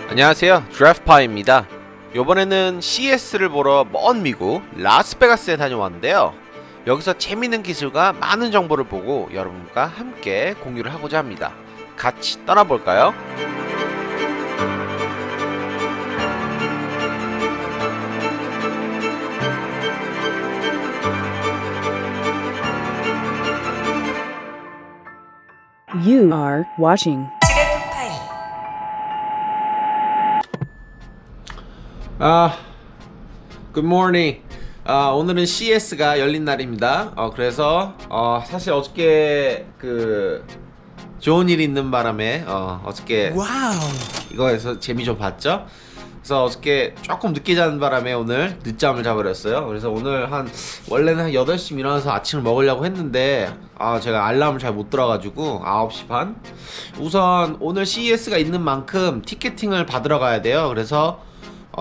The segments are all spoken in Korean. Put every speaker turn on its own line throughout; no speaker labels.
안녕하세요, 드래프트파이입니다. 요번에는 CES를 보러 먼 미국 라스베가스에 다녀왔는데요. 여기서 재밌는 기술과 많은 정보를 보고 여러분과 함께 공유를 하고자 합니다. 같이 떠나볼까요?
You are watching
Good morning. 오늘은 CES가 열린 날입니다. 그래서 사실 어저께 좋은 일이 있는 바람에 어저께 이거에서 재미 좀 봤죠? 그래서 어저께 조금 늦게 자는 바람에 오늘 늦잠을 자버렸어요. 그래서 오늘 원래는 한 8시쯤 일어나서 아침을 먹으려고 했는데 제가 알람을 잘 못 들어가지고 9시 반. 우선 오늘 CES가 있는 만큼 티켓팅을 받으러 가야 돼요. 그래서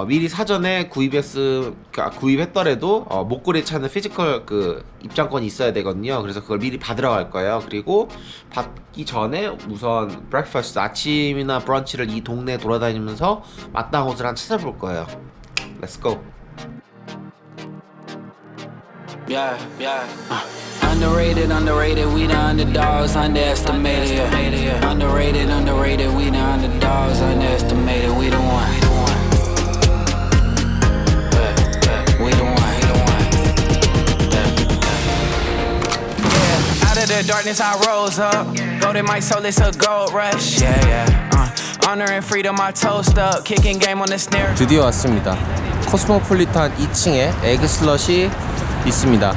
미리 사전에 구입했더라도 목걸이에 차는 피지컬 입장권이 있어야 되거든요. 그래서 그걸 미리 받으러 갈 거예요. 그리고 받기 전에 우선 브렉퍼스트, 아침이나 브런치를 이 동네 돌아다니면서 마땅한 곳을 한 찾아볼 거예요. Let's go.
Yeah. Underrated, we the underdogs, underestimated. Underrated, we the underdogs, underestimated. We the one. The darkness I rose up. Golden my soul, it's a gold rush. Honor and freedom, I toast up. Kicking game on the snare.
드디어 왔습니다. 코스모폴리탄 2층에 에그 슬럿이 있습니다.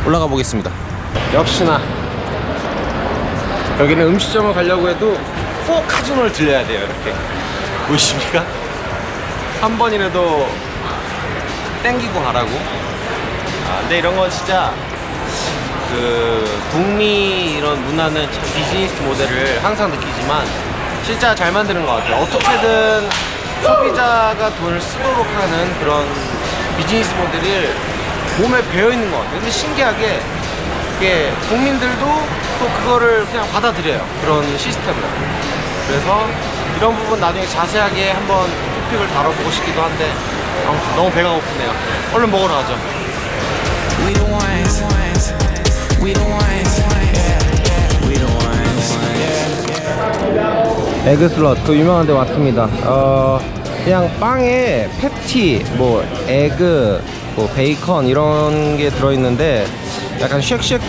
올라가 보겠습니다.
역시나 여기는 음식점을 가려고 해도 꼭 카지노를 들려야 돼요. 이렇게 보이십니까? 한 번이라도 땡기고 가라고. 근데 이런 건 진짜 북미 이런 문화는 참 비즈니스 모델을 항상 느끼지만 진짜 잘 만드는 것 같아요. 어떻게든 소비자가 돈을 쓰도록 하는 그런 비즈니스 모델이 몸에 배어있는 것 같아요. 근데 신기하게 이게 국민들도 또 그거를 그냥 받아들여요. 그런 시스템을. 그래서 이런 부분 나중에 자세하게 한번 토픽을 다뤄보고 싶기도 한데 너무 배가 고프네요. 얼른 먹으러 가죠.
We the ones. We the ones. We the ones.
에그 슬럿 그 유명한 데 왔습니다. 그냥 빵에 패티, 에그, 베이컨 이런 게 들어있는데 약간 쉑쉑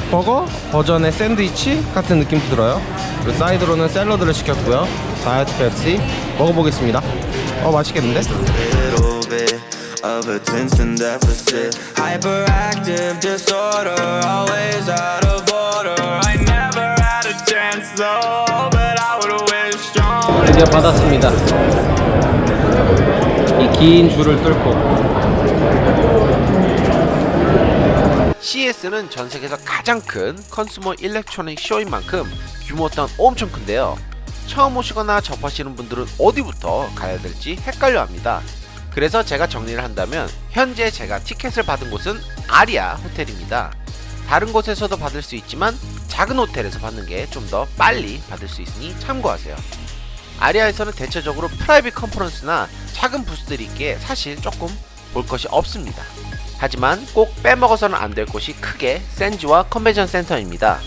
버거 버전의 샌드위치 같은 느낌도 들어요. 그리고 사이드로는 샐러드를 시켰고요. 다이어트 펩시 먹어보겠습니다. 맛있겠는데?
Of attention deficit, hyperactive disorder, always out of order. I never had a chance though, but I would wish strong.
드디어 받았습니다. 이 긴 줄을 뚫고.
CES는 전 세계에서 가장 큰 컨슈머 일렉트로닉 쇼인 만큼 규모 또한 엄청 큰데요. 처음 오시거나 접하시는 분들은 어디부터 가야 될지 헷갈려 합니다. 그래서 제가 정리를 한다면 현재 제가 티켓을 받은 곳은 아리아 호텔입니다. 다른 곳에서도 받을 수 있지만 작은 호텔에서 받는 게 좀 더 빨리 받을 수 있으니 참고하세요. 아리아에서는 대체적으로 프라이빗 컨퍼런스나 작은 부스들이 있기에 사실 조금 볼 것이 없습니다. 하지만 꼭 빼먹어서는 안 될 곳이 크게 센지와 컨벤션 센터입니다.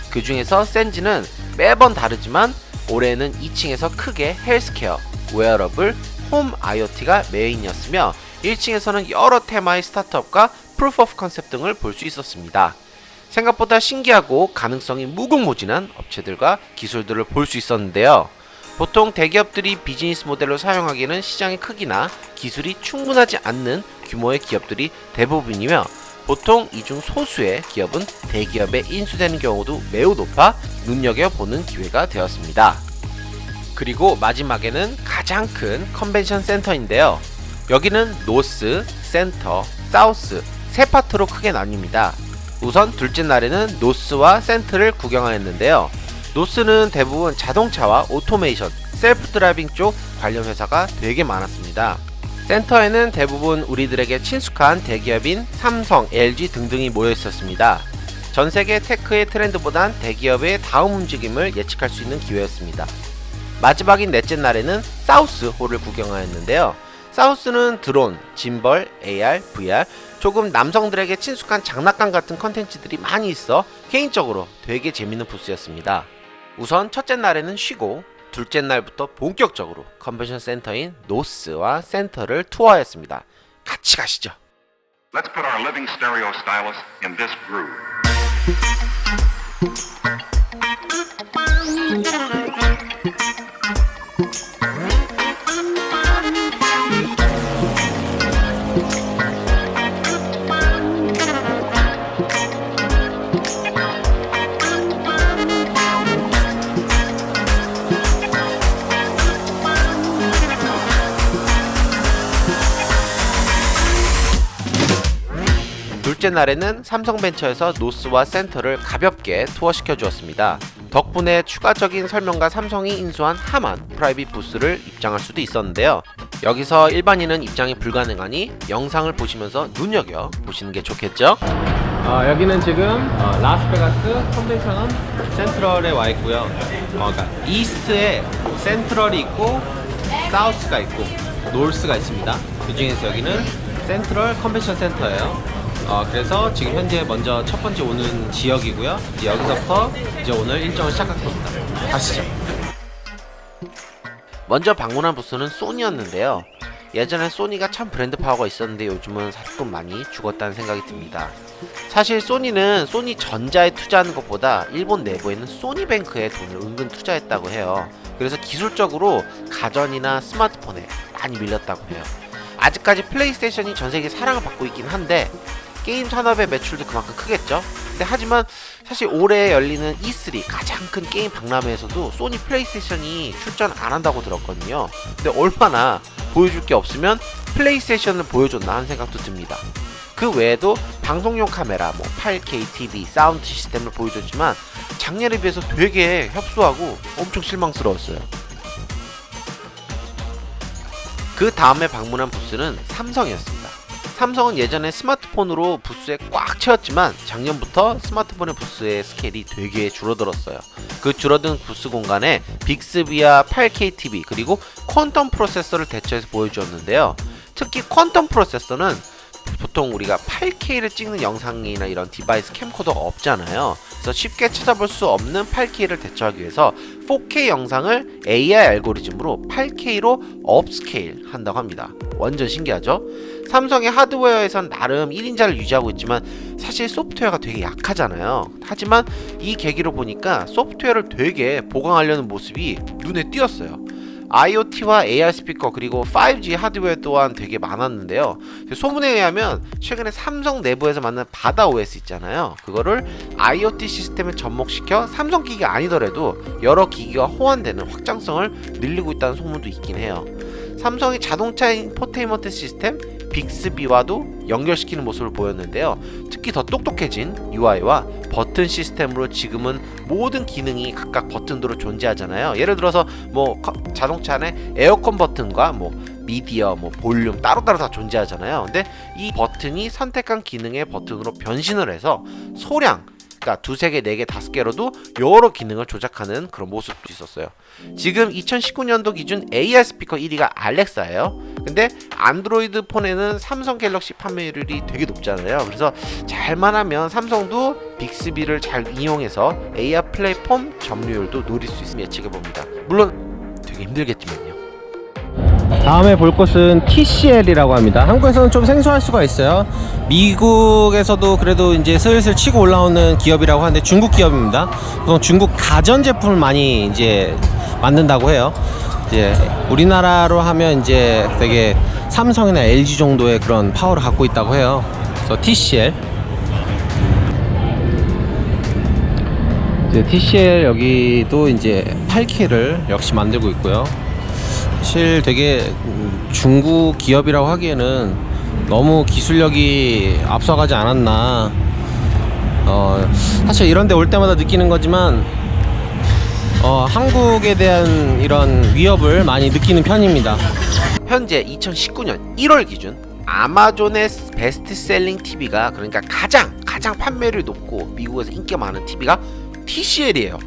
그 중에서 센지는 매번 다르지만 올해는 2층에서 크게 헬스케어, 웨어러블, 홈 IoT가 메인이었으며 1층에서는 여러 테마의 스타트업과 프루프 오브 컨셉트 등을 볼 수 있었습니다. 생각보다 신기하고 가능성이 무궁무진한 업체들과 기술들을 볼 수 있었는데요. 보통 대기업들이 비즈니스 모델로 사용하기에는 시장의 크기나 기술이 충분하지 않는 규모의 기업들이 대부분이며 보통 이 중 소수의 기업은 대기업에 인수되는 경우도 매우 높아 눈여겨보는 기회가 되었습니다. 그리고 마지막에는 가장 큰 컨벤션 센터인데요. 여기는 노스, 센터, 사우스 세 파트로 크게 나뉩니다. 우선 둘째 날에는 노스와 센터를 구경하였는데요. 노스는 대부분 자동차와 오토메이션, 셀프 드라이빙 쪽 관련 회사가 되게 많았습니다. 센터에는 대부분 우리들에게 친숙한 대기업인 삼성, LG 등등이 모여 있었습니다. 전 세계 테크의 트렌드보단 대기업의 다음 움직임을 예측할 수 있는 기회였습니다. 마지막인 넷째 날에는 사우스 홀을 구경하였는데요. 사우스는 드론, 짐벌, AR, VR, 조금 남성들에게 친숙한 장난감 같은 컨텐츠들이 많이 있어 개인적으로 되게 재밌는 부스였습니다. 우선 첫째 날에는 쉬고 둘째 날부터 본격적으로 컨벤션 센터인 노스와 센터를 투어하였습니다. 같이 가시죠.
Let's put our living stereo stylus in this groove.
둘째 날에는 삼성벤처에서 노스와 센터를 가볍게 투어시켜 주었습니다. 덕분에 추가적인 설명과 삼성이 인수한 하만 프라이빗 부스를 입장할 수도 있었는데요. 여기서 일반인은 입장이 불가능하니 영상을 보시면서 눈여겨 보시는 게 좋겠죠?
여기는 지금 라스베가스 컨벤션 센트럴에 와 있고요. 그러니까 이스트에 센트럴이 있고 사우스가 있고 노스가 있습니다. 그 중에서 여기는 센트럴 컨벤션 센터예요. 그래서 지금 현재 먼저 첫 번째 오는 지역이고요. 여기서부터 이제 오늘 일정을 시작할 겁니다. 가시죠.
먼저 방문한 부스는 소니였는데요. 예전에 소니가 참 브랜드 파워가 있었는데 요즘은 사실 많이 죽었다는 생각이 듭니다. 사실 소니는 소니 전자에 투자하는 것보다 일본 내부에는 소니뱅크에 돈을 은근 투자했다고 해요. 그래서 기술적으로 가전이나 스마트폰에 많이 밀렸다고 해요. 아직까지 플레이스테이션이 전세계에 사랑을 받고 있긴 한데 게임 산업의 매출도 그만큼 크겠죠. 근데 하지만 사실 올해 열리는 E3 가장 큰 게임 박람회에서도 소니 플레이스테이션이 출전 안 한다고 들었거든요. 근데 얼마나 보여줄 게 없으면 플레이스테이션을 보여줬나 하는 생각도 듭니다. 그 외에도 방송용 카메라, 8K TV, 사운드 시스템을 보여줬지만 작년에 비해서 되게 협소하고 엄청 실망스러웠어요. 그 다음에 방문한 부스는 삼성이었습니다. 삼성은 예전에 스마트폰으로 부스에 꽉 채웠지만 작년부터 스마트폰의 부스의 스케일이 되게 줄어들었어요. 그 줄어든 부스 공간에 빅스비와 8K TV 그리고 퀀텀 프로세서를 대처해서 보여주었는데요. 특히 퀀텀 프로세서는 보통 우리가 8K를 찍는 영상이나 이런 디바이스 캠코더가 없잖아요. 그래서 쉽게 찾아볼 수 없는 8K를 대처하기 위해서 4K 영상을 AI 알고리즘으로 8K로 업스케일 한다고 합니다. 완전 신기하죠? 삼성의 하드웨어에선 나름 1인자를 유지하고 있지만 사실 소프트웨어가 되게 약하잖아요. 하지만 이 계기로 보니까 소프트웨어를 되게 보강하려는 모습이 눈에 띄었어요. IoT와 AR 스피커 그리고 5G 하드웨어 또한 되게 많았는데요. 소문에 의하면 최근에 삼성 내부에서 만든 바다 OS 있잖아요. 그거를 IoT 시스템에 접목시켜 삼성 기기가 아니더라도 여러 기기가 호환되는 확장성을 늘리고 있다는 소문도 있긴 해요. 삼성이 자동차 인포테인먼트 시스템 빅스비와도 연결시키는 모습을 보였는데요. 특히 더 똑똑해진 UI와 버튼 시스템으로 지금은 모든 기능이 각각 버튼으로 존재하잖아요. 예를 들어서 자동차 안에 에어컨 버튼과 미디어, 볼륨 따로따로 다 존재하잖아요. 근데 이 버튼이 선택한 기능의 버튼으로 변신을 해서 소량, 그러니까 2, 3개, 4개, 5개로도 여러 기능을 조작하는 그런 모습도 있었어요. 지금 2019년도 기준 AR 스피커 1위가 알렉사예요. 근데 안드로이드 폰에는 삼성 갤럭시 판매율이 되게 높잖아요. 그래서 잘만 하면 삼성도 빅스비를 잘 이용해서 AR 플랫폼 점유율도 노릴 수 있으면 예측해봅니다. 물론 되게 힘들겠지만요.
다음에 볼 곳은 TCL이라고 합니다. 한국에서는 좀 생소할 수가 있어요. 미국에서도 그래도 이제 슬슬 치고 올라오는 기업이라고 하는데 중국 기업입니다. 보통 중국 가전 제품을 많이 이제 만든다고 해요. 이제 우리나라로 하면 이제 되게 삼성이나 LG 정도의 그런 파워를 갖고 있다고 해요. 그래서 TCL. 이제 TCL 여기도 이제 8K를 역시 만들고 있고요. 사실 되게 중국 기업이라고 하기에는 너무 기술력이 앞서가지 않았나. 사실 이런 데 올 때마다 느끼는 거지만 한국에 대한 이런 위협을 많이 느끼는 편입니다.
현재 2019년 1월 기준 아마존의 베스트셀링 TV가, 그러니까 가장 판매율이 높고 미국에서 인기가 많은 TV가 TCL이에요.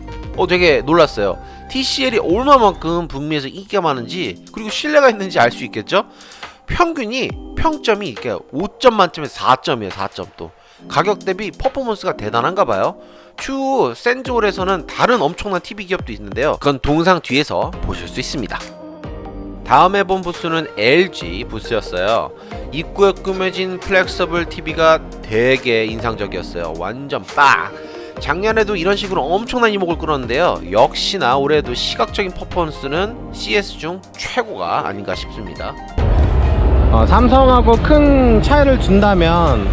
되게 놀랐어요. TCL이 얼마만큼 북미에서 인기가 많은지, 그리고 신뢰가 있는지 알 수 있겠죠? 평점이 이렇게 5점 만점에서 4점이에요. 4점. 또 가격 대비 퍼포먼스가 대단한가 봐요. 추후 센조울에서는 다른 엄청난 TV 기업도 있는데요. 그건 동상 뒤에서 보실 수 있습니다. 다음에 본 부스는 LG 부스였어요. 입구에 꾸며진 플렉서블 TV가 되게 인상적이었어요. 완전 빡! 작년에도 이런 식으로 엄청난 이목을 끌었는데요. 역시나 올해도 시각적인 퍼포먼스는 CS 중 최고가 아닌가 싶습니다.
삼성하고 큰 차이를 둔다면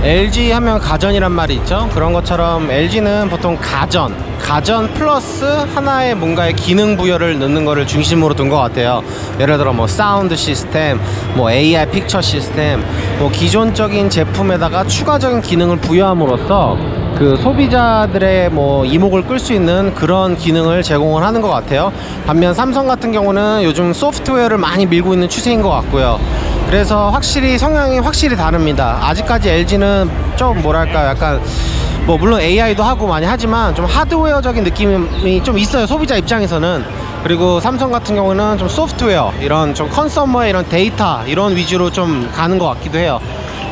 LG 하면 가전이란 말이 있죠. 그런 것처럼 LG는 보통 가전 플러스 하나의 뭔가의 기능 부여를 넣는 거를 중심으로 둔 것 같아요. 예를 들어 뭐 사운드 시스템, 뭐 AR 픽처 시스템, 뭐 기존적인 제품에다가 추가적인 기능을 부여함으로써 그 소비자들의 뭐 이목을 끌 수 있는 그런 기능을 제공을 하는 것 같아요. 반면 삼성 같은 경우는 요즘 소프트웨어를 많이 밀고 있는 추세인 것 같고요. 그래서 확실히 성향이 확실히 다릅니다. 아직까지 LG는 좀 뭐랄까, 약간 뭐 물론 AI도 하고 많이 하지만 좀 하드웨어적인 느낌이 좀 있어요, 소비자 입장에서는. 그리고 삼성 같은 경우는 좀 소프트웨어, 이런 좀 컨서머의 이런 데이터 이런 위주로 좀 가는 것 같기도 해요.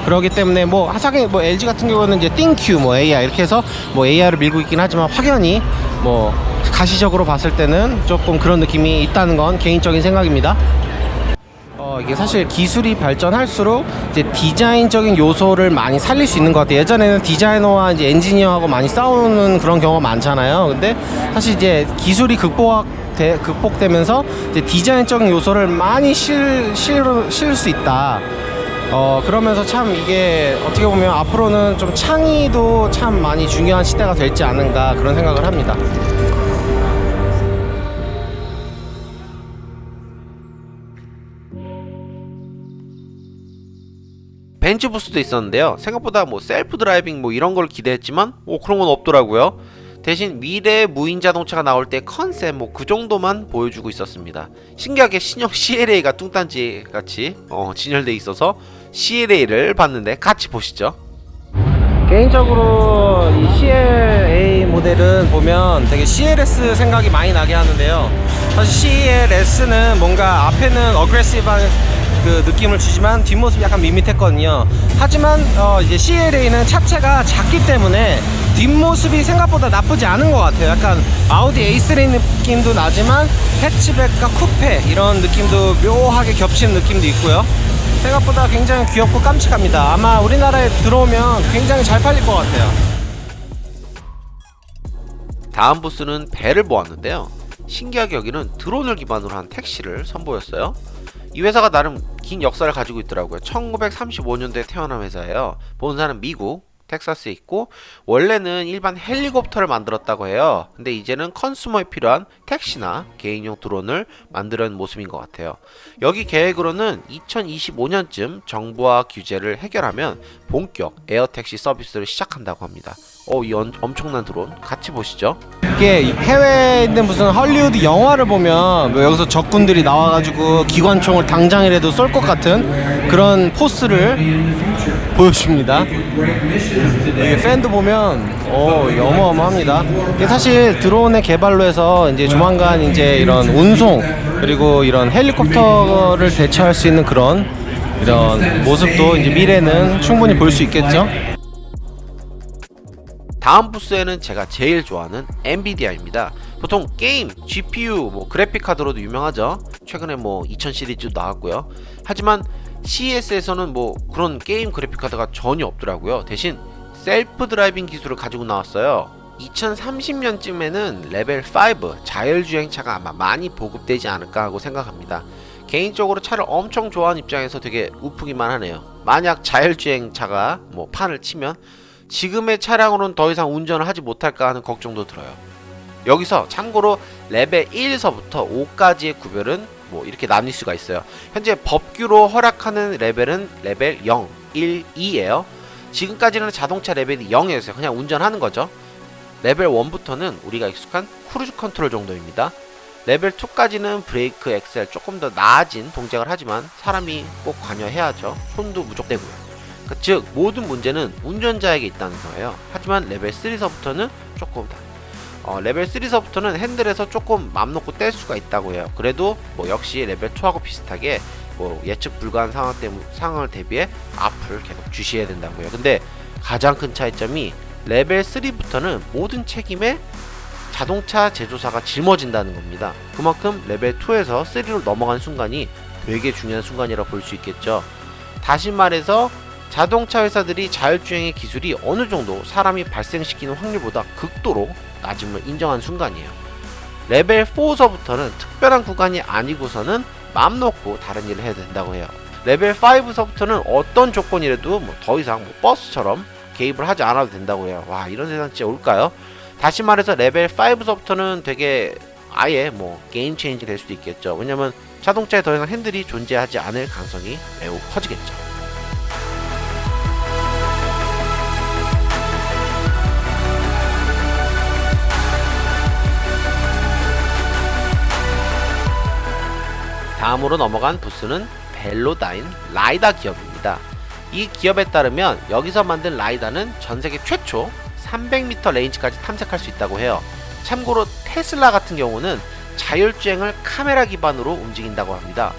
그렇기 때문에 뭐 LG 같은 경우는 이제 띵큐, 뭐 AI 이렇게 해서 뭐 AI를 밀고 있긴 하지만 확연히 뭐 가시적으로 봤을 때는 조금 그런 느낌이 있다는 건 개인적인 생각입니다. 이게 사실 기술이 발전할수록 이제 디자인적인 요소를 많이 살릴 수 있는 것 같아요. 예전에는 디자이너와 이제 엔지니어하고 많이 싸우는 그런 경우가 많잖아요. 근데 사실 이제 기술이 극복되면서 이제 디자인적인 요소를 많이 실을 수 있다. 그러면서 참 이게 어떻게 보면 앞으로는 좀 창의도 참 많이 중요한 시대가 될지 않은가 그런 생각을 합니다.
벤츠 부스도 있었는데요. 생각보다 뭐 셀프 드라이빙 뭐 이런 걸 기대했지만 그런 건 없더라고요. 대신 미래의 무인 자동차가 나올 때 컨셉 뭐 그 정도만 보여주고 있었습니다. 신기하게 신형 CLA가 뚱딴지 같이 진열돼 있어서 CLA를 봤는데 같이 보시죠.
개인적으로 이 CLA 모델은 보면 되게 CLS 생각이 많이 나게 하는데요. 사실 CLS는 뭔가 앞에는 어그레시브한 그 느낌을 주지만 뒷모습이 약간 밋밋했거든요. 하지만 이제 CLA는 차체가 작기 때문에 뒷모습이 생각보다 나쁘지 않은 것 같아요. 약간 아우디 A3 느낌도 나지만 해치백과 쿠페 이런 느낌도 묘하게 겹치는 느낌도 있고요. 생각보다 굉장히 귀엽고 깜찍합니다. 아마 우리나라에 들어오면 굉장히 잘 팔릴 것 같아요.
다음 부스는 배를 보았는데요. 신기하게 여기는 드론을 기반으로 한 택시를 선보였어요. 이 회사가 나름 긴 역사를 가지고 있더라고요. 1935년도에 태어난 회사예요. 본사는 미국 텍사스에 있고 원래는 일반 헬리콥터를 만들었다고 해요. 근데 이제는 컨슈머에 필요한 택시나 개인용 드론을 만드는 모습인 것 같아요. 여기 계획으로는 2025년쯤 정부와 규제를 해결하면 본격 에어택시 서비스를 시작한다고 합니다. 이 엄청난 드론 같이 보시죠.
이게 해외에 있는 무슨 헐리우드 영화를 보면 뭐 여기서 적군들이 나와가지고 기관총을 당장이라도 쏠 것 같은 그런 포스를 보여줍니다. 이게 팬도 보면 어마어마합니다. 이게 사실 드론의 개발로 해서 이제 조만간 이제 이런 운송 그리고 이런 헬리콥터를 대처할 수 있는 그런 이런 모습도 이제 미래는 충분히 볼 수 있겠죠.
다음 부스에는 제가 제일 좋아하는 엔비디아입니다. 보통 게임, GPU, 뭐 그래픽 카드로도 유명하죠. 최근에 뭐 2000 시리즈도 나왔고요. 하지만 CES에서는 뭐 그런 게임 그래픽 카드가 전혀 없더라고요. 대신 셀프 드라이빙 기술을 가지고 나왔어요. 2030년쯤에는 레벨 5 자율주행차가 아마 많이 보급되지 않을까 하고 생각합니다. 개인적으로 차를 엄청 좋아하는 입장에서 되게 우프기만 하네요. 만약 자율주행차가 뭐 판을 치면 지금의 차량으로는 더 이상 운전을 하지 못할까 하는 걱정도 들어요. 여기서 참고로 레벨 1에서부터 5까지의 구별은 뭐 이렇게 나뉠 수가 있어요. 현재 법규로 허락하는 레벨은 레벨 0, 1, 2예요. 지금까지는 자동차 레벨이 0이었어요. 그냥 운전하는 거죠. 레벨 1부터는 우리가 익숙한 크루즈 컨트롤 정도입니다. 레벨 2까지는 브레이크, 엑셀 조금 더 나아진 동작을 하지만 사람이 꼭 관여해야죠. 손도 무적되고요. 즉 모든 문제는 운전자에게 있다는 거예요. 하지만 레벨 3서부터는 조금 레벨 3서부터는 핸들에서 조금 맘 놓고 뗄 수가 있다고 해요. 그래도 뭐 역시 레벨 2하고 비슷하게 뭐 예측 불가한 상황을 대비해 앞을 계속 주시해야 된다고 해요. 근데 가장 큰 차이점이 레벨 3부터는 모든 책임에 자동차 제조사가 짊어진다는 겁니다. 그만큼 레벨 2에서 3로 넘어간 순간이 되게 중요한 순간이라고 볼 수 있겠죠. 다시 말해서 자동차 회사들이 자율주행의 기술이 어느 정도 사람이 발생시키는 확률보다 극도로 낮음을 인정한 순간이에요. 레벨 4서부터는 특별한 구간이 아니고서는 맘 놓고 다른 일을 해야 된다고 해요. 레벨 5서부터는 어떤 조건이라도 뭐 더 이상 뭐 버스처럼 개입을 하지 않아도 된다고 해요. 와, 이런 세상 진짜 올까요? 다시 말해서 레벨 5서부터는 되게 아예 뭐 게임 체인지 될 수도 있겠죠. 왜냐면 자동차에 더 이상 핸들이 존재하지 않을 가능성이 매우 커지겠죠. 다음으로 넘어간 부스는 벨로다인 라이다 기업입니다. 이 기업에 따르면 여기서 만든 라이다는 전세계 최초 300m 레인지까지 탐색할 수 있다고 해요. 참고로 테슬라 같은 경우는 자율주행을 카메라 기반으로 움직인다고 합니다.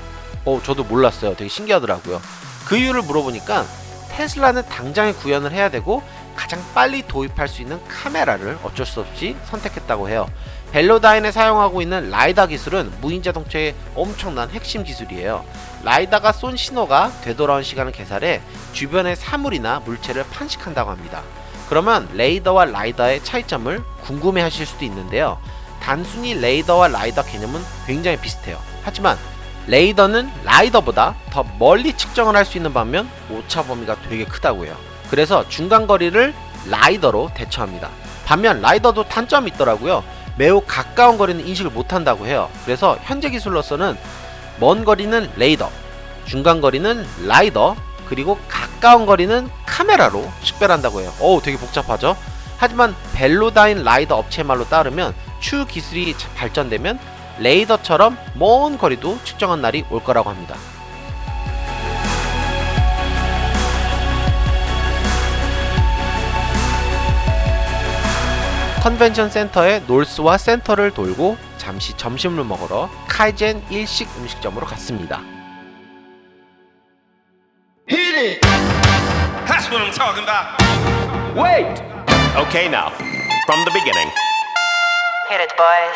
저도 몰랐어요. 되게 신기하더라고요. 그 이유를 물어보니까 테슬라는 당장에 구현을 해야 되고 가장 빨리 도입할 수 있는 카메라를 어쩔 수 없이 선택했다고 해요. 벨로다인에 사용하고 있는 라이다 기술은 무인 자동차의 엄청난 핵심 기술이에요. 라이다가 쏜 신호가 되돌아온 시간을 계산해 주변의 사물이나 물체를 판식한다고 합니다. 그러면 레이더와 라이다의 차이점을 궁금해 하실 수도 있는데요. 단순히 레이더와 라이다 개념은 굉장히 비슷해요. 하지만 레이더는 라이더보다 더 멀리 측정을 할 수 있는 반면 오차 범위가 되게 크다고 해요. 그래서 중간 거리를 라이더로 대처합니다. 반면 라이더도 단점이 있더라고요. 매우 가까운 거리는 인식을 못한다고 해요. 그래서 현재 기술로서는 먼 거리는 레이더, 중간 거리는 라이더, 그리고 가까운 거리는 카메라로 식별한다고 해요. 되게 복잡하죠? 하지만 벨로다인 라이더 업체 말로 따르면 추후 기술이 발전되면 레이더처럼 먼 거리도 측정한 날이 올 거라고 합니다. 컨벤션 센터의 놀스와 센터를 돌고 잠시 점심을 먹으러 카이젠 일식 음식점으로 갔습니다.
That's what I'm talking about. Wait! Okay, now, from the beginning.
Hit it, boys.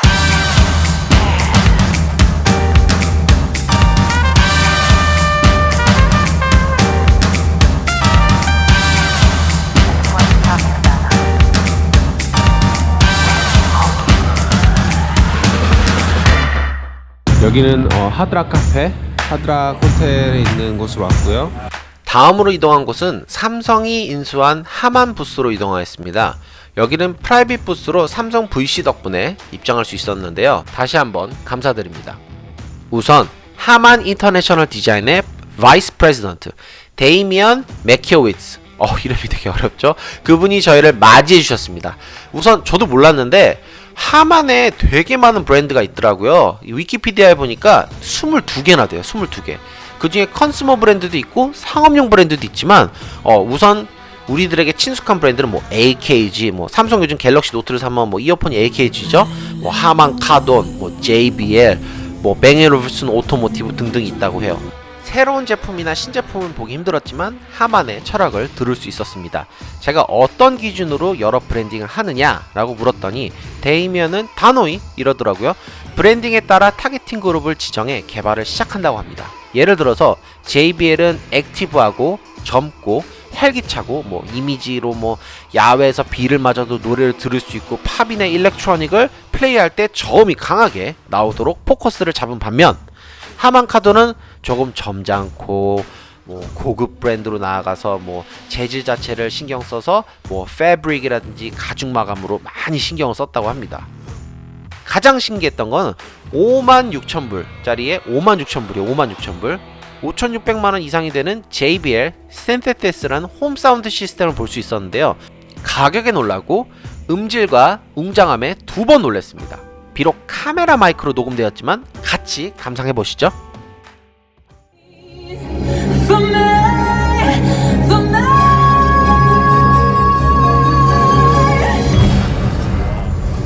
여기는 하드락 카페, 하드락 호텔에 있는 곳으로 왔고요.
다음으로 이동한 곳은 삼성이 인수한 하만 부스로 이동하였습니다. 여기는 프라이빗 부스로 삼성 VC 덕분에 입장할 수 있었는데요. 다시 한번 감사드립니다. 우선 하만 인터내셔널 디자인의 바이스 프레지던트 데이미언 맥키오위츠, 이름이 되게 어렵죠? 그분이 저희를 맞이해 주셨습니다. 우선 저도 몰랐는데 하만에 되게 많은 브랜드가 있더라고요. 위키피디아에 보니까 22개나 돼요. 22개. 그 중에 컨슈머 브랜드도 있고 상업용 브랜드도 있지만 우선 우리들에게 친숙한 브랜드는 뭐 AKG, 뭐 삼성 요즘 갤럭시 노트를 사면 뭐 이어폰이 AKG죠. 뭐 하만 카돈, 뭐 JBL, 뭐 뱅앤올uf슨 오토모티브 등등이 있다고 해요. 새로운 제품이나 신제품은 보기 힘들었지만 하만의 철학을 들을 수 있었습니다. 제가 어떤 기준으로 여러 브랜딩을 하느냐라고 물었더니 데이미언은 단호히 이러더라고요. 브랜딩에 따라 타겟팅 그룹을 지정해 개발을 시작한다고 합니다. 예를 들어서 JBL은 액티브하고 젊고 활기차고 뭐 이미지로 뭐 야외에서 비를 맞아도 노래를 들을 수 있고 팝이나 일렉트로닉을 플레이할 때 저음이 강하게 나오도록 포커스를 잡은 반면 하만 카돈은 조금 점잖고 뭐 고급 브랜드로 나아가서 뭐 재질 자체를 신경 써서 뭐 패브릭이라든지 가죽 마감으로 많이 신경을 썼다고 합니다. 가장 신기했던 건 56,000불짜리에 56,000불이에요. 56,000불 5,600만원 이상이 되는 JBL 신세테스라는 홈 사운드 시스템을 볼 수 있었는데요. 가격에 놀라고 음질과 웅장함에 두 번 놀랐습니다. 비록 카메라 마이크로 녹음되었지만 같이 감상해보시죠.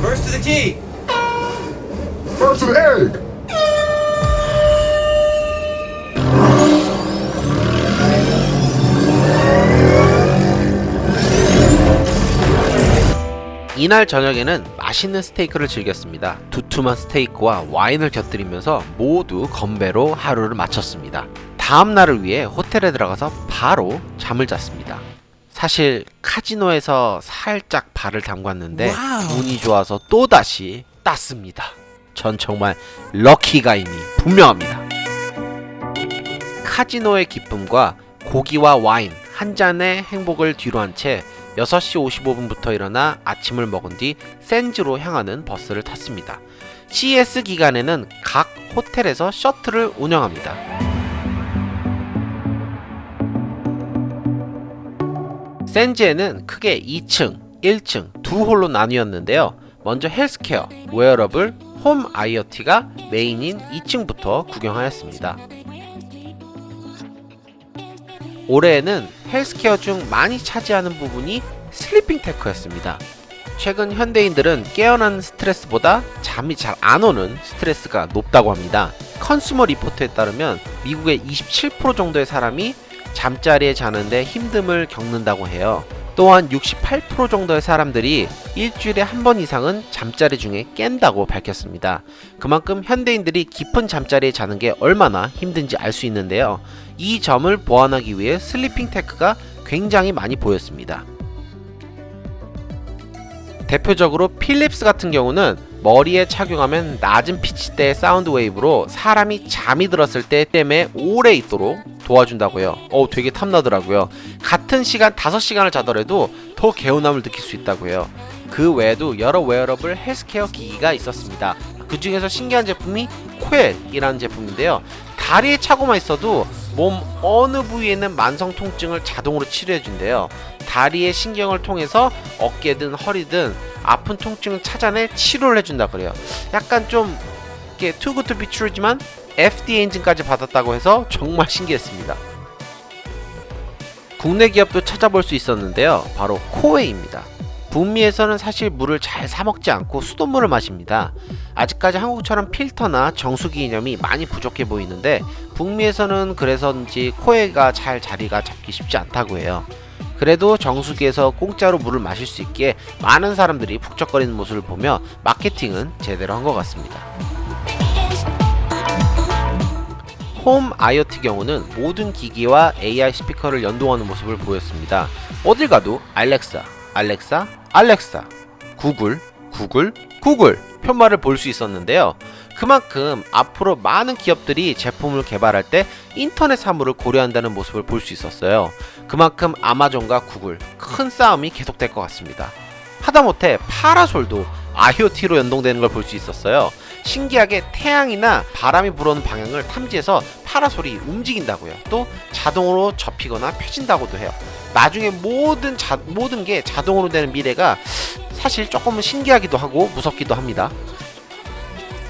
First to the key.
First to the egg.
이날 저녁에는 맛있는 스테이크를 즐겼습니다. 두툼한 스테이크와 와인을 곁들이면서 모두 건배로 하루를 마쳤습니다. 다음 날을 위해 호텔에 들어가서 바로 잠을 잤습니다. 사실 카지노에서 살짝 발을 담갔는데 운이 좋아서 또다시 땄습니다. 전 정말 럭키가임이 분명합니다. 카지노의 기쁨과 고기와 와인 한 잔의 행복을 뒤로 한 채 6시 55분부터 일어나 아침을 먹은 뒤 샌즈로 향하는 버스를 탔습니다. CES 기간에는 각 호텔에서 셔틀을 운영합니다. 샌즈에는 크게 2층, 1층 두 홀로 나뉘었는데요. 먼저 헬스케어, 웨어러블, 홈 IoT가 메인인 2층부터 구경하였습니다. 올해에는 헬스케어 중 많이 차지하는 부분이 슬리핑 테크였습니다. 최근 현대인들은 깨어나는 스트레스보다 잠이 잘 안 오는 스트레스가 높다고 합니다. 컨슈머 리포트에 따르면 미국의 27% 정도의 사람이 잠자리에 자는데 힘듦을 겪는다고 해요. 또한 68% 정도의 사람들이 일주일에 한 번 이상은 잠자리 중에 깬다고 밝혔습니다. 그만큼 현대인들이 깊은 잠자리에 자는 게 얼마나 힘든지 알 수 있는데요. 이 점을 보완하기 위해 슬리핑 테크가 굉장히 많이 보였습니다. 대표적으로 필립스 같은 경우는 머리에 착용하면 낮은 피치대의 사운드 웨이브로 사람이 잠이 들었을 때 땜에 오래 있도록 도와준다고 해요. 되게 탐나더라고요. 같은 시간 5시간을 자더라도 더 개운함을 느낄 수 있다고 해요. 그 외에도 여러 웨어러블 헬스케어 기기가 있었습니다. 그 중에서 신기한 제품이 코엘이라는 제품인데요. 다리에 차고만 있어도 몸 어느 부위에는 만성 통증을 자동으로 치료해준대요. 다리의 신경을 통해서 어깨든 허리든 아픈 통증을 찾아내 치료를 해준다 그래요. 약간 좀 이렇게 too good to be true지만 FDA 인증까지 받았다고 해서 정말 신기했습니다. 국내 기업도 찾아볼 수 있었는데요. 바로 코웨이입니다. 북미에서는 사실 물을 잘 사먹지 않고 수돗물을 마십니다. 아직까지 한국처럼 필터나 정수기 개념이 많이 부족해 보이는데 북미에서는 그래서인지 코웨이가 잘 자리가 잡기 쉽지 않다고 해요. 그래도 정수기에서 공짜로 물을 마실 수 있게 많은 사람들이 북적거리는 모습을 보며 마케팅은 제대로 한 것 같습니다. 홈 IoT 경우는 모든 기기와 AI 스피커를 연동하는 모습을 보였습니다. 어딜 가도 알렉사, 알렉사, 알렉사, 구글, 구글, 구글 편말을 볼 수 있었는데요. 그만큼 앞으로 많은 기업들이 제품을 개발할 때 인터넷 사물을 고려한다는 모습을 볼 수 있었어요. 그만큼 아마존과 구글 큰 싸움이 계속될 것 같습니다. 하다못해 파라솔도 IoT로 연동되는 걸 볼 수 있었어요. 신기하게 태양이나 바람이 불어오는 방향을 탐지해서 파라솔이 움직인다고요. 또 자동으로 접히거나 펴진다고도 해요. 나중에 모든 게 자동으로 되는 미래가 사실 조금은 신기하기도 하고 무섭기도 합니다.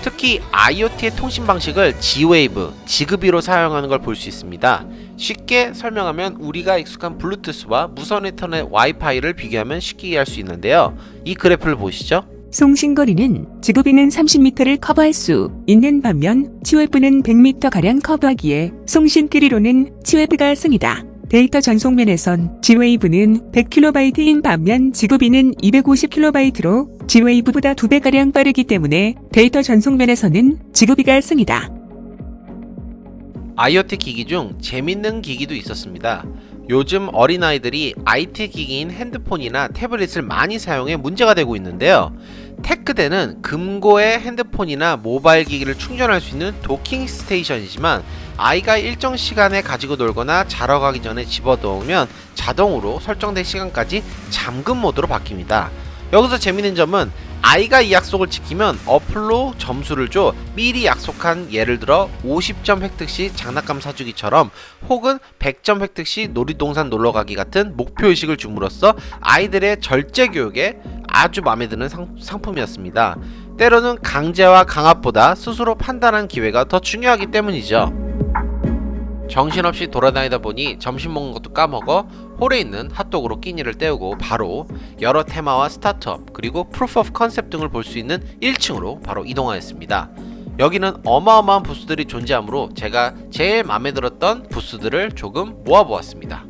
특히 IoT의 통신 방식을 G웨이브, 지그비로 사용하는 걸 볼 수 있습니다. 쉽게 설명하면 우리가 익숙한 블루투스와 무선 인터넷 와이파이를 비교하면 쉽게 이해할 수 있는데요. 이 그래프를 보시죠.
송신거리는 지구비는 30m를 커버할 수 있는 반면 G웨이브는 100m가량 커버하기에 송신끼리로는 G웨이브가 승이다. 데이터 전송면에선 G웨이브는 100kb인 반면 지구비는 250kb로 G웨이브보다 2배가량 빠르기 때문에 데이터 전송면에서는 지구비가 승이다.
IoT 기기 중 재밌는 기기도 있었습니다. 요즘 어린아이들이 IT 기기인 핸드폰이나 태블릿을 많이 사용해 문제가 되고 있는데요. 테크대는 금고에 핸드폰이나 모바일 기기를 충전할 수 있는 도킹 스테이션이지만 아이가 일정 시간에 가지고 놀거나 자러 가기 전에 집어넣으면 자동으로 설정된 시간까지 잠금 모드로 바뀝니다. 여기서 재밌는 점은 아이가 이 약속을 지키면 어플로 점수를 줘 미리 약속한 예를 들어 50점 획득 시 장난감 사주기처럼 혹은 100점 획득 시 놀이동산 놀러가기 같은 목표의식을 줌으로써 아이들의 절제교육에 아주 마음에 드는 상품이었습니다. 때로는 강제와 강압보다 스스로 판단하는 기회가 더 중요하기 때문이죠. 정신없이 돌아다니다 보니 점심 먹는 것도 까먹어 홀에 있는 핫도그로 끼니를 때우고 바로 여러 테마와 스타트업 그리고 프루프 오브 컨셉 등을 볼 수 있는 1층으로 바로 이동하였습니다. 여기는 어마어마한 부스들이 존재하므로 제가 제일 마음에 들었던 부스들을 조금 모아보았습니다.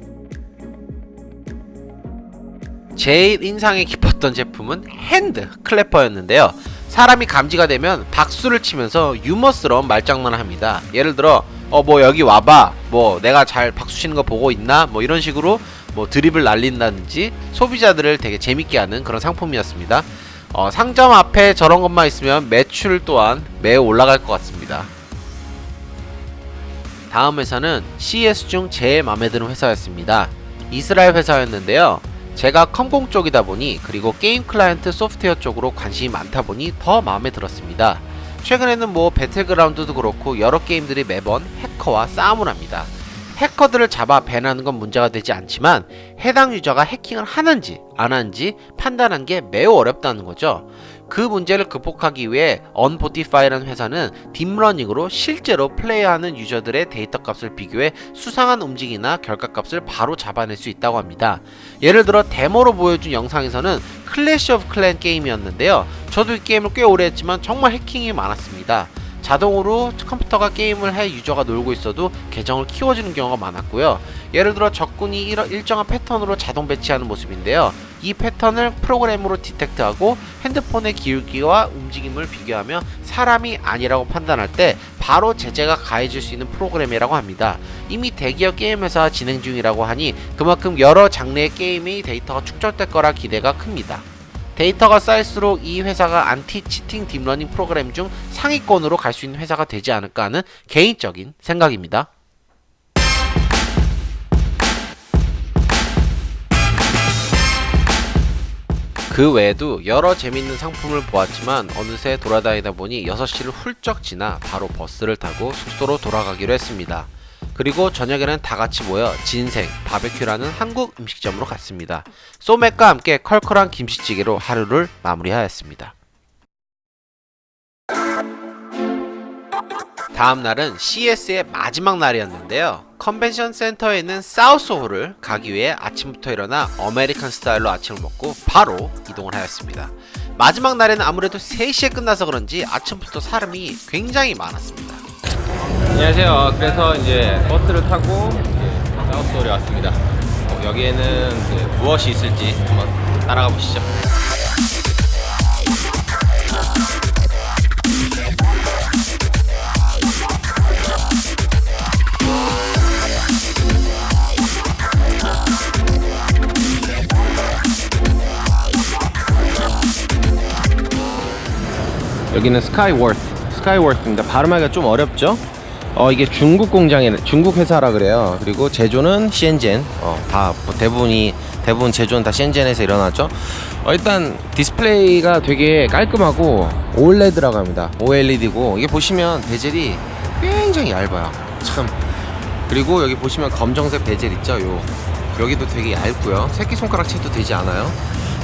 제일 인상이 깊었던 제품은 핸드 클래퍼였는데요. 사람이 감지가 되면 박수를 치면서 유머스러운 말장난을 합니다. 예를 들어 뭐 여기 와봐, 뭐 내가 잘 박수 치는 거 보고 있나, 뭐 이런 식으로 뭐 드립을 날린다든지 소비자들을 되게 재밌게 하는 그런 상품이었습니다. 상점 앞에 저런 것만 있으면 매출 또한 매우 올라갈 것 같습니다. 다음 회사는 CES 중 제일 마음에 드는 회사였습니다. 이스라엘 회사였는데요. 제가 컴공 쪽이다 보니 그리고 게임 클라이언트 소프트웨어 쪽으로 관심이 많다 보니 더 마음에 들었습니다. 최근에는 뭐 배틀그라운드도 그렇고 여러 게임들이 매번 해커와 싸움을 합니다. 해커들을 잡아 밴하는 건 문제가 되지 않지만 해당 유저가 해킹을 하는지 안 하는지 판단하는 게 매우 어렵다는 거죠. 그 문제를 극복하기 위해 언보티파이라는 회사는 딥러닝으로 실제로 플레이하는 유저들의 데이터 값을 비교해 수상한 움직임이나 결과값을 바로 잡아낼 수 있다고 합니다. 예를 들어 데모로 보여준 영상에서는 클래시 오브 클랜 게임이었는데요. 저도 이 게임을 꽤 오래 했지만 정말 해킹이 많았습니다. 자동으로 컴퓨터가 게임을 해 유저가 놀고 있어도 계정을 키워주는 경우가 많았고요. 예를 들어 적군이 일정한 패턴으로 자동 배치하는 모습인데요. 이 패턴을 프로그램으로 디텍트하고 핸드폰의 기울기와 움직임을 비교하며 사람이 아니라고 판단할 때 바로 제재가 가해질 수 있는 프로그램이라고 합니다. 이미 대기업 게임 회사가 진행 중이라고 하니 그만큼 여러 장르의 게임의 데이터가 축적될 거라 기대가 큽니다. 데이터가 쌓일수록 이 회사가 안티 치팅 딥러닝 프로그램 중 상위권으로 갈 수 있는 회사가 되지 않을까 하는 개인적인 생각입니다. 그 외에도 여러 재밌는 상품을 보았지만 어느새 돌아다니다 보니 6시를 훌쩍 지나 바로 버스를 타고 숙소로 돌아가기로 했습니다. 그리고 저녁에는 다같이 모여 진생 바베큐라는 한국 음식점으로 갔습니다. 소맥과 함께 컬컬한 김치찌개로 하루를 마무리하였습니다. 다음 날은 CES의 마지막 날이었는데요. 컨벤션 센터에 있는 사우스홀을 가기 위해 아침부터 일어나 아메리칸 스타일로 아침을 먹고 바로 이동을 하였습니다. 마지막 날에는 아무래도 3시에 끝나서 그런지 아침부터 사람이 굉장히 많았습니다.
안녕하세요. 그래서 이제 버스를 타고 사우스홀에 왔습니다. 여기에는 이제 무엇이 있을지 한번 따라가 보시죠. 여기는 스카이워스입니다. 발음하기가 좀 어렵죠? 이게 중국 중국 회사라 그래요. 그리고 제조는 시엔젠. 대부분 제조는 다 시엔젠에서 일어나죠. 일단 디스플레이가 되게 깔끔하고 OLED라고 합니다. OLED고 이게 보시면 베젤이 굉장히 얇아요. 참. 그리고 여기 보시면 검정색 베젤 있죠? 여기도 되게 얇고요. 새끼손가락 채도 되지 않아요.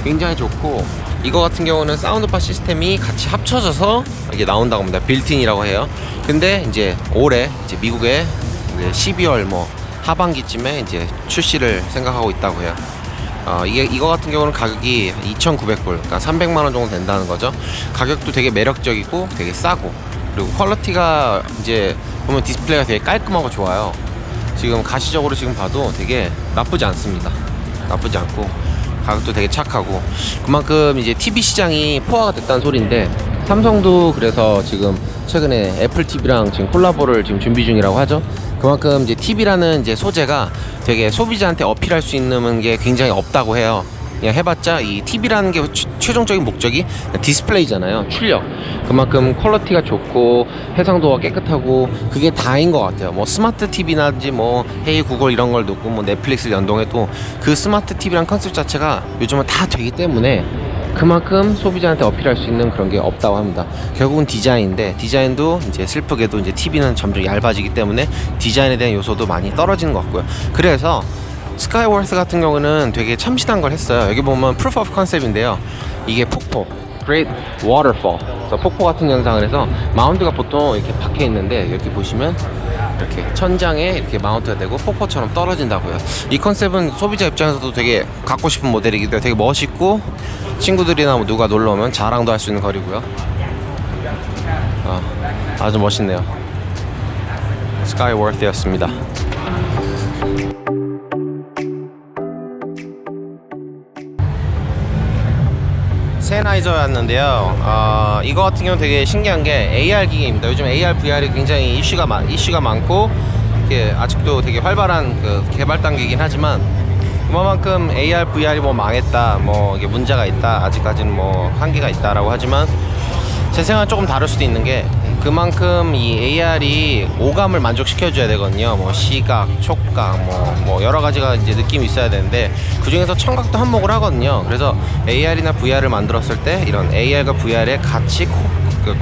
굉장히 좋고 이거 같은 경우는 사운드바 시스템이 같이 합쳐져서 이게 나온다고 합니다. 빌트인이라고 해요. 근데 이제 올해 이제 미국에 이제 12월 하반기쯤에 이제 출시를 생각하고 있다고 해요. 이거 같은 경우는 가격이 2,900불, 그러니까 300만 원 정도 된다는 거죠. 가격도 되게 매력적이고 되게 싸고, 그리고 퀄리티가 이제 보면 디스플레이가 되게 깔끔하고 좋아요. 지금 가시적으로 지금 봐도 되게 나쁘지 않습니다. 나쁘지 않고 가격도 되게 착하고, 그만큼 이제 TV 시장이 포화가 됐다는 소리인데, 삼성도 그래서 지금 최근에 애플 TV랑 지금 콜라보를 지금 준비 중이라고 하죠. 그만큼 이제 TV라는 이제 소재가 되게 소비자한테 어필할 수 있는 게 굉장히 없다고 해요. 그냥 해봤자 이 TV라는 게 최종적인 목적이 디스플레이잖아요. 출력. 그만큼 퀄리티가 좋고 해상도가 깨끗하고 그게 다인 것 같아요. 스마트 TV나든지 헤이 구글 이런 걸 놓고 넷플릭스 연동해도 그 스마트 TV란 컨셉 자체가 요즘은 다 되기 때문에 그만큼 소비자한테 어필할 수 있는 그런 게 없다고 합니다. 결국은 디자인인데, 디자인도 이제 슬프게도 이제 TV는 점점 얇아지기 때문에 디자인에 대한 요소도 많이 떨어지는 것 같고요. 그래서 스카이워스 같은 경우는 되게 참신한 걸 했어요. 여기 보면 프루프 오브 컨셉인데요. 이게 폭포, Great Waterfall. 그래서 폭포 같은 현상을 해서 마운트가 보통 이렇게 박혀 있는데 여기 보시면 이렇게 천장에 이렇게 마운트가 되고 폭포처럼 떨어진다고요. 이 컨셉은 소비자 입장에서도 되게 갖고 싶은 모델이기 때문에 되게 멋있고 친구들이나 뭐 누가 놀러 오면 자랑도 할 수 있는 거리고요. 아주 멋있네요. 스카이워스였습니다. 세나이저였는데요. 이거 같은 경우는 되게 신기한 게 AR 기기입니다. 요즘 AR, VR이 굉장히 이슈가 많고 이게 아직도 되게 활발한 그 개발 단계이긴 하지만 그만큼 AR, VR이 뭐 망했다, 뭐 이게 문제가 있다, 아직까지는 뭐 한계가 있다라고 하지만 제 생각은 조금 다를 수도 있는 게 그만큼 이 AR이 오감을 만족시켜줘야 되거든요. 뭐 시각, 촉각, 뭐 여러 가지가 이제 느낌이 있어야 되는데 그 중에서 청각도 한몫을 하거든요. 그래서 AR이나 VR을 만들었을 때 이런 AR과 VR의 같이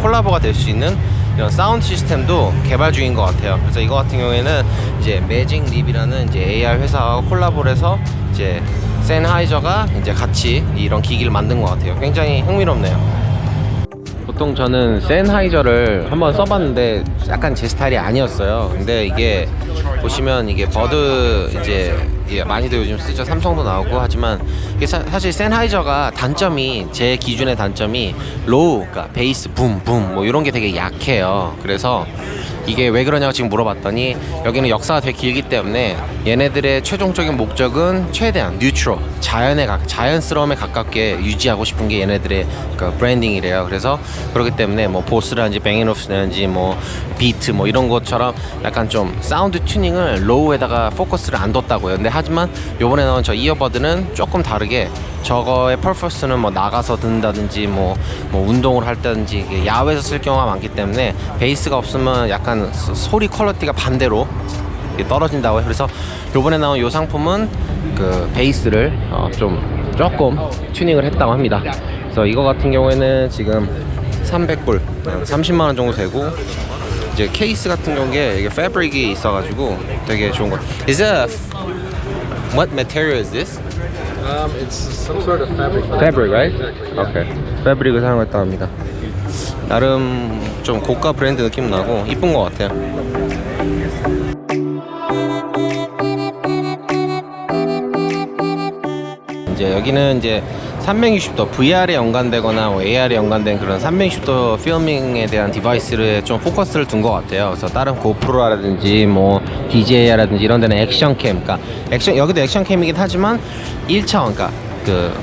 콜라보가 될 수 있는 이런 사운드 시스템도 개발 중인 것 같아요. 그래서 이거 같은 경우에는 이제 매직 립이라는 이제 AR 회사와 콜라보를 해서 이제 센하이저가 이제 같이 이런 기기를 만든 것 같아요. 굉장히 흥미롭네요. 보통 저는 센하이저를 한번 써봤는데 약간 제 스타일이 아니었어요. 근데 이게 보시면 이게 버드 이제 많이들 요즘 쓰죠. 삼성도 나오고 하지만 이게 사실 센하이저가 단점이 제 기준의 단점이 로우, 그러니까 베이스 붐붐 뭐 이런 게 되게 약해요. 그래서 이게 왜 그러냐고 지금 물어봤더니 여기는 역사가 되게 길기 때문에 얘네들의 최종적인 목적은 최대한 뉴트럴, 자연스러움에 가깝게 유지하고 싶은 게 얘네들의 그 브랜딩이래요. 그래서 그렇기 때문에 뭐 보스라든지 뱅앤올ufs라든지 뭐 비트 뭐 이런 것처럼 약간 좀 사운드 튜닝을 로우에다가 포커스를 안 뒀다고요. 근데 하지만 요번에 나온 저 이어버드는 조금 다르게 저거의 퍼포스는 뭐 나가서 듣는다든지 뭐 운동을 할 때든지 야외에서 쓸 경우가 많기 때문에 베이스가 없으면 약간 소리 퀄리티가 반대로 떨어진다고 해요. 그래서 요번에 나온 요 상품은 그 베이스를 조금 튜닝을 했다고 합니다. 그래서 이거 같은 경우에는 지금 300불 30만원 정도 되고 이제 케이스 같은 경우에 이게 패브릭이 있어가지고 되게 좋은 거. What material is this?
It's some sort of fabric.
Fabric, right? Okay. 패브릭을 사용했다 합니다. 나름 좀 고가 브랜드 느낌 나고 이쁜 것 같아요. 이제 여기는 이제 360도 VR에 연관되거나 AR에 연관된 그런 360도 필밍에 대한 디바이스를 좀 포커스를 둔 것 같아요. 그래서 다른 고프로라든지 뭐 DJI라든지 이런 데는 액션캠, 그러니까 여기도 액션캠이긴 하지만 1차원, 그러니까 그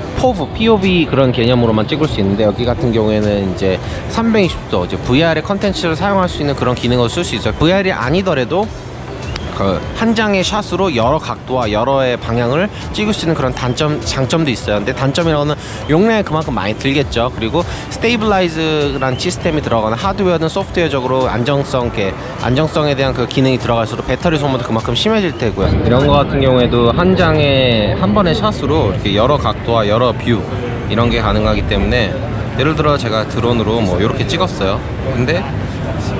POV 그런 개념으로만 찍을 수 있는데 여기 같은 경우에는 이제 360도 이제 VR의 컨텐츠를 사용할 수 있는 그런 기능을 쓸 수 있어요. VR이 아니더라도 한 장의 샷으로 여러 각도와 여러의 방향을 찍을 수 있는 그런 장점도 있어요. 근데 단점이라고는 용량이 그만큼 많이 들겠죠. 그리고 스테이블라이즈라는 시스템이 들어가거나 하드웨어든 소프트웨어적으로 안정성에 대한 그 기능이 들어갈수록 배터리 소모도 그만큼 심해질 테고요. 이런 거 같은 경우에도 한 번의 샷으로 이렇게 여러 각도와 여러 뷰 이런 게 가능하기 때문에 예를 들어 제가 드론으로 뭐 이렇게 찍었어요. 근데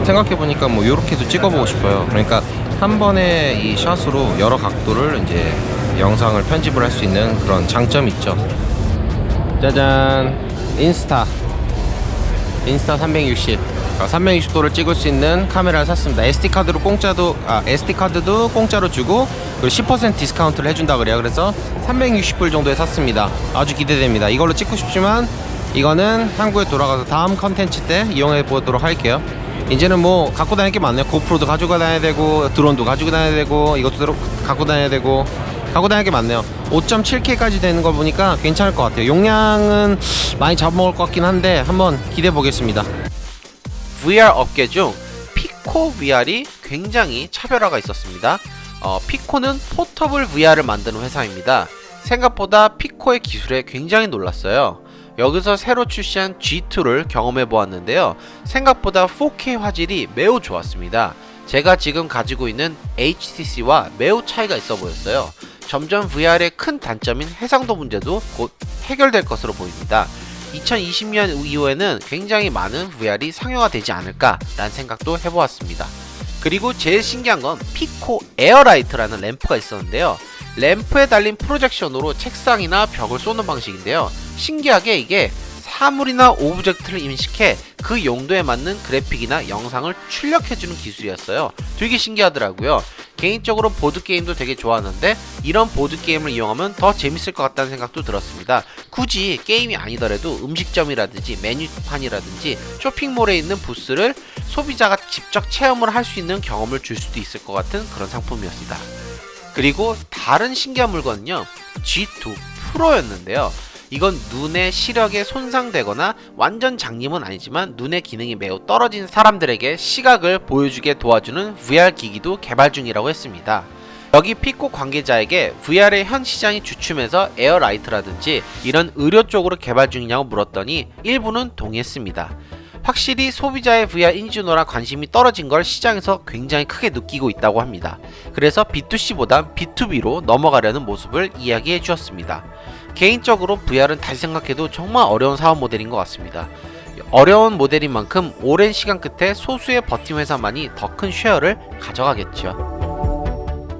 생각해 보니까 뭐 이렇게도 찍어보고 싶어요. 그러니까 한 번의 이 샷으로 여러 각도를 이제 영상을 편집을 할 수 있는 그런 장점이 있죠. 짜잔, 인스타 360 360도를 찍을 수 있는 카메라를 샀습니다. SD카드도 공짜로 주고 그리고 10% 디스카운트를 해준다 그래요. 그래서 360불 정도에 샀습니다. 아주 기대됩니다. 이걸로 찍고 싶지만 이거는 한국에 돌아가서 다음 컨텐츠 때 이용해 보도록 할게요. 이제는 뭐 갖고 다닐 게 많네요. 고프로도 가지고 다녀야 되고 드론도 가지고 다녀야 되고 이것도 갖고 다녀야 되고 갖고 다닐 게 많네요. 5.7K까지 되는 걸 보니까 괜찮을 것 같아요. 용량은 많이 잡아먹을 것 같긴 한데 한번 기대해 보겠습니다.
VR 업계 중 피코 VR이 굉장히 차별화가 있었습니다. 피코는 포터블 VR을 만드는 회사입니다. 생각보다 피코의 기술에 굉장히 놀랐어요. 여기서 새로 출시한 G2를 경험해 보았는데요. 생각보다 4K 화질이 매우 좋았습니다. 제가 지금 가지고 있는 HTC와 매우 차이가 있어 보였어요. 점점 VR의 큰 단점인 해상도 문제도 곧 해결될 것으로 보입니다. 2020년 이후에는 굉장히 많은 VR이 상용화 되지 않을까 라는 생각도 해보았습니다. 그리고 제일 신기한 건 피코 에어라이트라는 램프가 있었는데요. 램프에 달린 프로젝션으로 책상이나 벽을 쏘는 방식인데요. 신기하게 이게 사물이나 오브젝트를 인식해 그 용도에 맞는 그래픽이나 영상을 출력해주는 기술이었어요. 되게 신기하더라고요. 개인적으로 보드게임도 되게 좋아하는데 이런 보드게임을 이용하면 더 재밌을 것 같다는 생각도 들었습니다. 굳이 게임이 아니더라도 음식점이라든지 메뉴판이라든지 쇼핑몰에 있는 부스를 소비자가 직접 체험을 할 수 있는 경험을 줄 수도 있을 것 같은 그런 상품이었습니다. 그리고 다른 신기한 물건은요, G2 프로였는데요. 이건 눈의 시력에 손상되거나 완전 장님은 아니지만 눈의 기능이 매우 떨어진 사람들에게 시각을 보여주게 도와주는 VR 기기도 개발 중이라고 했습니다. 여기 피코 관계자에게 VR의 현 시장이 주춤해서 에어라이트라든지 이런 의료 쪽으로 개발 중이냐고 물었더니 일부는 동의했습니다. 확실히 소비자의 VR 인지노라 관심이 떨어진 걸 시장에서 굉장히 크게 느끼고 있다고 합니다. 그래서 B2C보다 B2B로 넘어가려는 모습을 이야기해 주었습니다. 개인적으로 VR은 다시 생각해도 정말 어려운 사업 모델인 것 같습니다. 어려운 모델인 만큼 오랜 시간 끝에 소수의 버팀 회사만이 더 큰 쉐어를 가져가겠죠.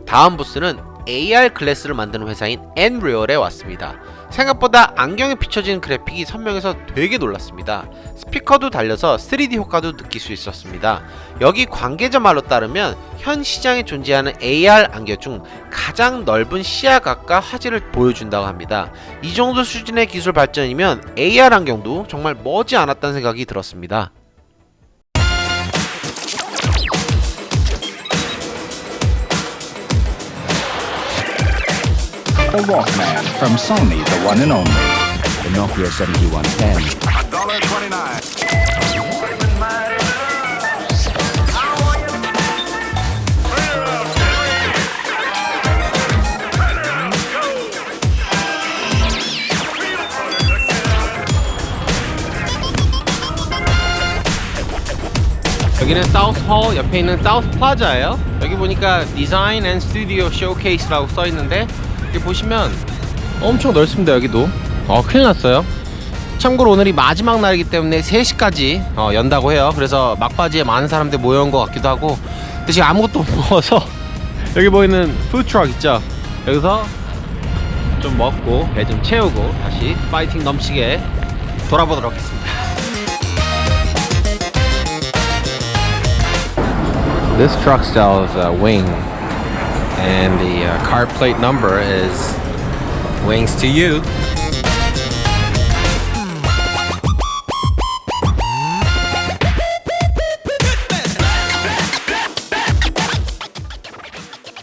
다음 부스는 AR 글래스를 만드는 회사인 Nreal에 왔습니다. 생각보다 안경에 비춰지는 그래픽이 선명해서 되게 놀랐습니다. 스피커도 달려서 3D 효과도 느낄 수 있었습니다. 여기 관계자 말로 따르면 현 시장에 존재하는 AR 안경 중 가장 넓은 시야각과 화질을 보여준다고 합니다. 이 정도 수준의 기술 발전이면 AR 안경도 정말 머지 않았다는 생각이 들었습니다.
The Walkman from Sony, the one and only. The Nokia 7110.
여기는 사우스 홀 옆에 있는 사우스 플라자예요. 여기 보니까 디자인 앤 스튜디오 쇼케이스라고 써있는데 여기 보시면 엄청 넓습니다. 여기도 큰일 났어요. 참고로 오늘이 마지막 날이기 때문에 3시까지 연다고 해요. 그래서 막바지에 많은 사람들 모여온 것 같기도 하고, 근데 지금 아무것도 못 먹어서 여기 보이는 푸드트럭 있죠, 여기서 좀 먹고 배 좀 채우고 다시 파이팅 넘치게 돌아보도록 하겠습니다. This truck sells wing, and the card plate number is wings to you.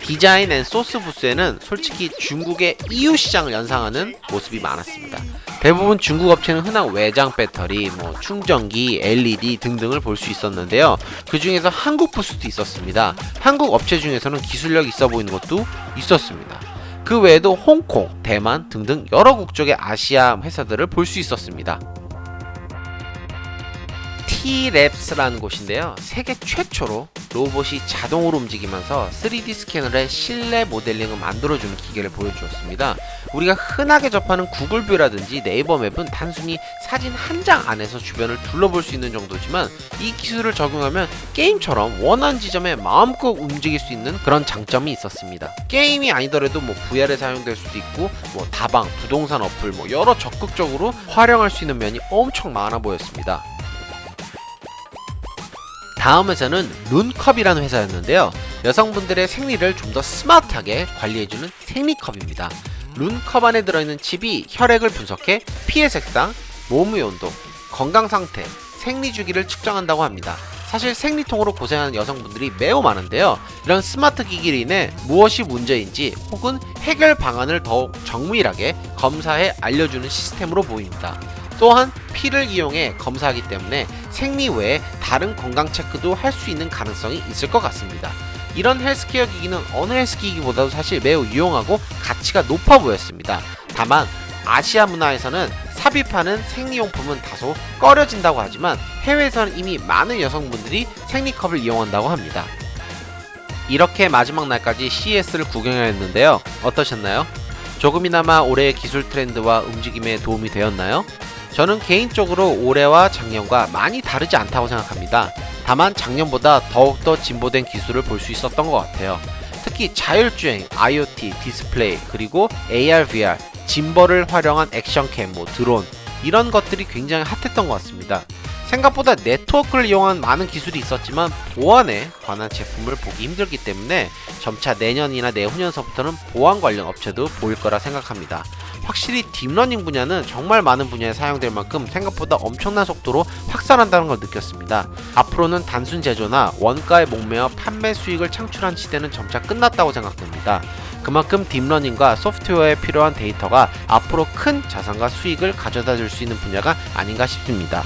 디자인 앤 소스 부스에는 솔직히 중국의 EU 시장을 연상하는 모습이 많았습니다. 대부분 중국 업체는 흔한 외장 배터리, 충전기, LED 등등을 볼 수 있었는데요. 그 중에서 한국 부스도 있었습니다. 한국 업체 중에서는 기술력 있어 보이는 것도 있었습니다. 그 외에도 홍콩, 대만 등등 여러 국적의 아시아 회사들을 볼 수 있었습니다. T-Labs라는 곳인데요. 세계 최초로 로봇이 자동으로 움직이면서 3D 스캐너의 실내 모델링을 만들어주는 기계를 보여주었습니다. 우리가 흔하게 접하는 구글뷰라든지 네이버 맵은 단순히 사진 한 장 안에서 주변을 둘러볼 수 있는 정도지만 이 기술을 적용하면 게임처럼 원하는 지점에 마음껏 움직일 수 있는 그런 장점이 있었습니다. 게임이 아니더라도 VR에 사용될 수도 있고 다방, 부동산 어플 여러 적극적으로 활용할 수 있는 면이 엄청 많아 보였습니다. 다음 회사는 룬컵이라는 회사였는데요. 여성분들의 생리를 좀 더 스마트하게 관리해주는 생리컵입니다. 룬컵 안에 들어있는 칩이 혈액을 분석해 피의 색상, 몸의 온도, 건강 상태, 생리 주기를 측정한다고 합니다. 사실 생리통으로 고생하는 여성분들이 매우 많은데요. 이런 스마트 기기로 인해 무엇이 문제인지 혹은 해결 방안을 더욱 정밀하게 검사해 알려주는 시스템으로 보입니다. 또한 피를 이용해 검사하기 때문에 생리 외에 다른 건강 체크도 할 수 있는 가능성이 있을 것 같습니다. 이런 헬스케어 기기는 어느 헬스기기보다도 사실 매우 유용하고 가치가 높아 보였습니다. 다만 아시아 문화에서는 삽입하는 생리용품은 다소 꺼려진다고 하지만 해외에서는 이미 많은 여성분들이 생리컵을 이용한다고 합니다. 이렇게 마지막 날까지 CES를 구경하였는데요. 어떠셨나요? 조금이나마 올해의 기술 트렌드와 움직임에 도움이 되었나요? 저는 개인적으로 올해와 작년과 많이 다르지 않다고 생각합니다. 다만 작년보다 더욱더 진보된 기술을 볼 수 있었던 것 같아요. 특히 자율주행, IoT, 디스플레이, 그리고 AR, VR, 짐벌을 활용한 액션캠, 드론 이런 것들이 굉장히 핫했던 것 같습니다. 생각보다 네트워크를 이용한 많은 기술이 있었지만 보안에 관한 제품을 보기 힘들기 때문에 점차 내년이나 내후년서부터는 보안 관련 업체도 보일 거라 생각합니다. 확실히 딥러닝 분야는 정말 많은 분야에 사용될 만큼 생각보다 엄청난 속도로 확산한다는 걸 느꼈습니다. 앞으로는 단순 제조나 원가에 목매어 판매 수익을 창출한 시대는 점차 끝났다고 생각됩니다. 그만큼 딥러닝과 소프트웨어에 필요한 데이터가 앞으로 큰 자산과 수익을 가져다 줄 수 있는 분야가 아닌가 싶습니다.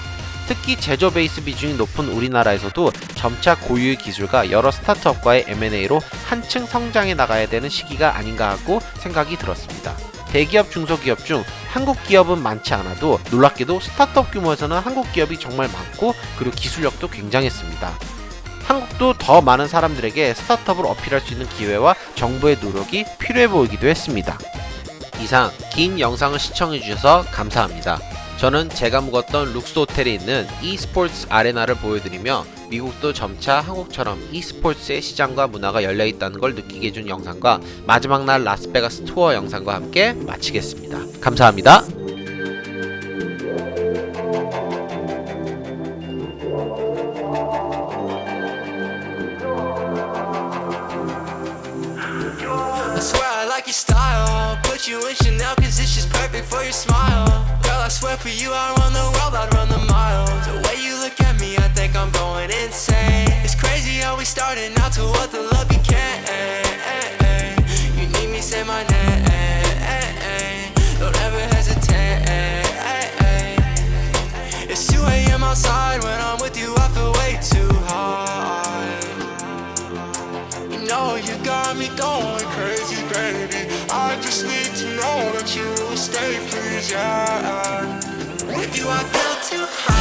특히 제조 베이스 비중이 높은 우리나라에서도 점차 고유의 기술과 여러 스타트업과의 M&A로 한층 성장해 나가야 되는 시기가 아닌가 하고 생각이 들었습니다. 대기업, 중소기업 중 한국 기업은 많지 않아도 놀랍게도 스타트업 규모에서는 한국 기업이 정말 많고 그리고 기술력도 굉장했습니다. 한국도 더 많은 사람들에게 스타트업을 어필할 수 있는 기회와 정부의 노력이 필요해 보이기도 했습니다. 이상 긴 영상을 시청해주셔서 감사합니다. 저는 제가 묵었던 룩스 호텔에 있는 e스포츠 아레나를 보여드리며 미국도 점차 한국처럼 e스포츠의 시장과 문화가 열려있다는 걸 느끼게 해준 영상과 마지막 날 라스베가스 투어 영상과 함께 마치겠습니다. 감사합니다.
I swear I like your style. Put you in Chanel cause it's just perfect for your smile. Girl, I swear for you I'd run the world, I'd run the miles. The way you look at me, I think I'm going insane. It's crazy how we started out to what the love became. You need me, say my name. Don't ever hesitate. It's 2 a.m. outside. When I'm with you I feel way too high. You know you got me going crazy, baby. I just need to know that you will stay, please, yeah. With you I feel too high.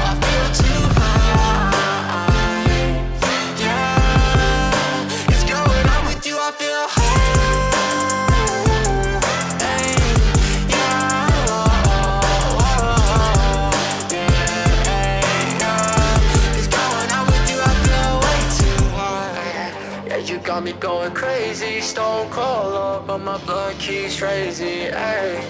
I feel too high. Yeah. 'Cause girl, when I'm with you I feel high. You got me going crazy, stone cold up, but my blood keeps crazy. Ay,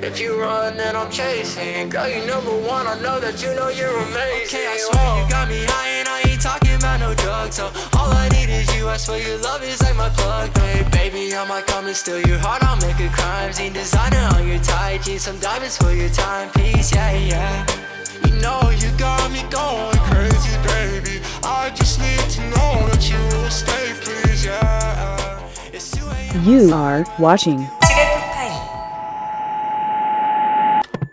if you run, then I'm chasing. Girl, you #1. I know that you know you're amazing. Okay, I swear you got me high, and I ain't talking about no drugs. So all I need is you. I swear your love is like my plug. Hey, baby, I might come and steal your heart. I'll make a crime scene, designer on your tight jeans, some diamonds for your timepiece. Yeah, yeah. You know you got me going crazy, baby. I just need to know that you will stay, please, yeah. It's 2 a.m.
You are watching